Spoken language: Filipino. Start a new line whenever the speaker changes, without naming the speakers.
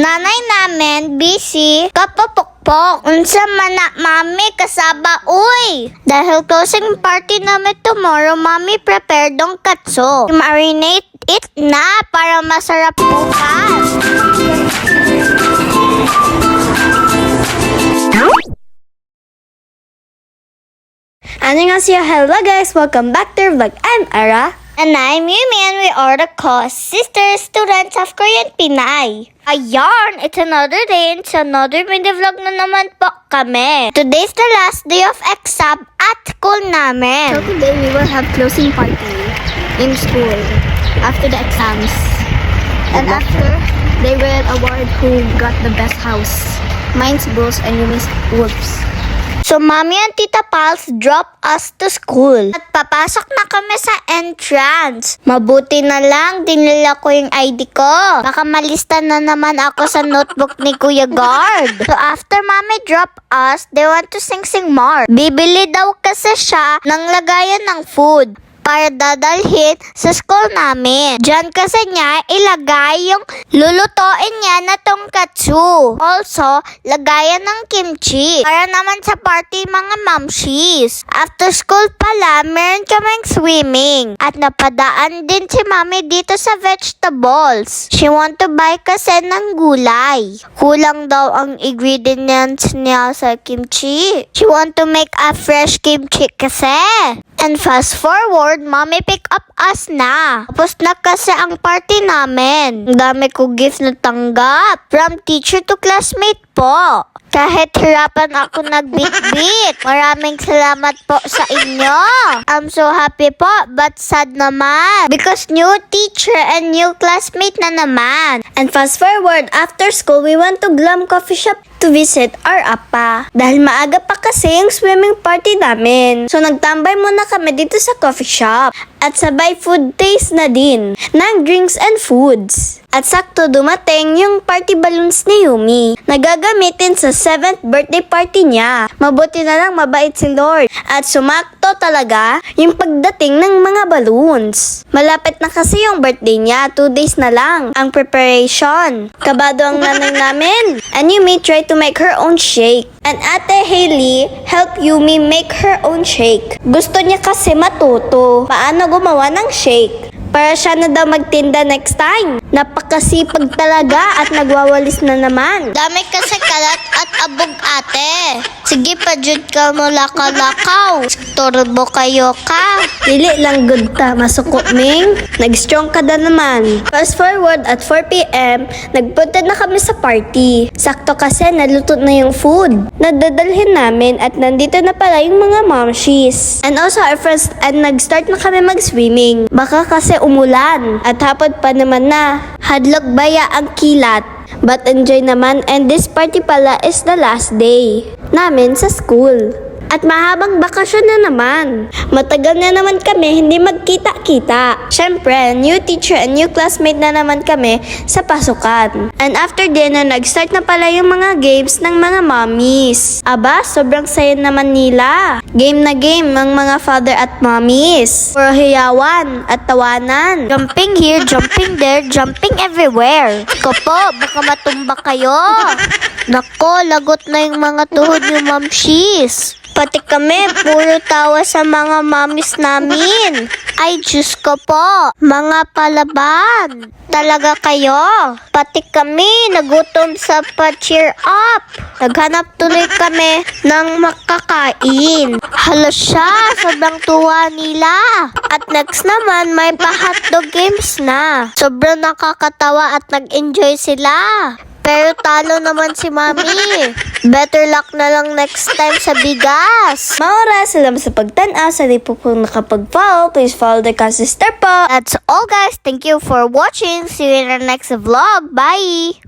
Nanay namin, busy, kapapokpok. Unsa man na, mami, kasaba, uy. Dahil closing party namin tomorrow, mami, prepare dong katso. Marinate it na para masarap bukas.
Annyeonghaseyo, hello guys! Welcome back to our vlog. I'm Ara.
And I'm Yumi, and we are the co-sisters, students of Korean Pinay. Ayan, it's another day, it's another mini vlog na naman po kami. Today's the last day of exam at school namin.
So today we will have closing party in school after the exams. And after, they will award who got the best house. Mine's Bulls and Yumi's Wolves.
So, Mami and Tita Pals drop us to school. At papasok na kami sa entrance. Mabuti na lang, dinala ko yung ID ko. Baka malista na naman ako sa notebook ni Kuya Guard. So, after Mami drop us, they want to sing more. Bibili daw kasi siya ng lagayan ng food para dadalhin sa school namin. Diyan kasi niya ilagay yung lulutuin niya na tonkatsu. Also, lagayan ng kimchi. Para naman sa party mga mamshis. After school pala, meron kaming swimming. At napadaan din si mami dito sa vegetables. She want to buy kasi ng gulay. Kulang daw ang ingredients niya sa kimchi. She want to make a fresh kimchi kasi. And fast forward, mami pick up us na. Tapos na kasi ang party namin. Ang dami ko gift na tanggap. From teacher to classmate po. Kahit hirapan ako nagbitbit. Maraming salamat po sa inyo. I'm so happy po, but sad naman. Because new teacher and new classmate na naman.
And fast forward, after school, we went to Glam Coffee Shop to visit our appa. Dahil maaga pa kasi yung swimming party namin. So nagtambay muna kami dito sa coffee shop. At sabay food taste na din ng drinks and foods. At sakto dumating yung party balloons ni Yumi na gagamitin sa 7th birthday party niya. Mabuti na lang mabait si Lord. At sumakto talaga yung pagdating ng mga balloons. Malapit na kasi yung birthday niya, 2 days na lang ang preparation. Kabado ang nanay namin. And Yumi tried to make her own shake. And Ate Hailey helped Yumi make her own shake. Gusto niya kasi matuto paano gumawa ng shake. Para siya na daw magtinda next time. Napakasipag talaga at nagwawalis na naman.
Dami kasi kalat at abog ate. Sige pa jud ka mo lakaw-lakaw. Turbo kayo ka.
Dili lang good ta, masuko ming. Nag-strong ka na naman. Fast forward at 4 p.m., nagpunta na kami sa party. Sakto kasi naluto na yung food. Nadadalhin namin at nandito na pala yung mga momshies. And also our friends, and nag-start na kami mag-swimming. Baka kasi umulan at hapon pa naman na. Hadlok baya ang kilat. But enjoy naman, and this party pala is the last day namin sa school. At mahabang bakasyon na naman. Matagal na naman kami hindi magkita-kita. Syempre, new teacher and new classmate na naman kami sa pasukan. And after dinner, nag-start na pala yung mga games ng mga mommies. Aba, sobrang saya naman nila. Game na game ng mga father at mommies. Puro hiyawan at tawanan.
Jumping here, jumping there, jumping everywhere. Ko po, baka matumba kayo. Nako, lagot na yung mga tuhod yung mamshis. Pati kami, puro tawa sa mga mamis namin. Ay, Diyos ko po, mga palaban. Talaga kayo. Pati kami, nagutom sa pa-cheer up. Naghanap tuloy kami ng makakain. Halos siya, sobrang tuwa nila. At next naman, may pa-hotdog games na. Sobrang nakakatawa at nag-enjoy sila. Pero talo naman si Mami. Better luck na lang next time sa bigas.
Maura, salamat sa pagtanaw. Sa di po kung nakapag-follow, please follow the sister po.
That's all guys. Thank you for watching. See you in our next vlog. Bye!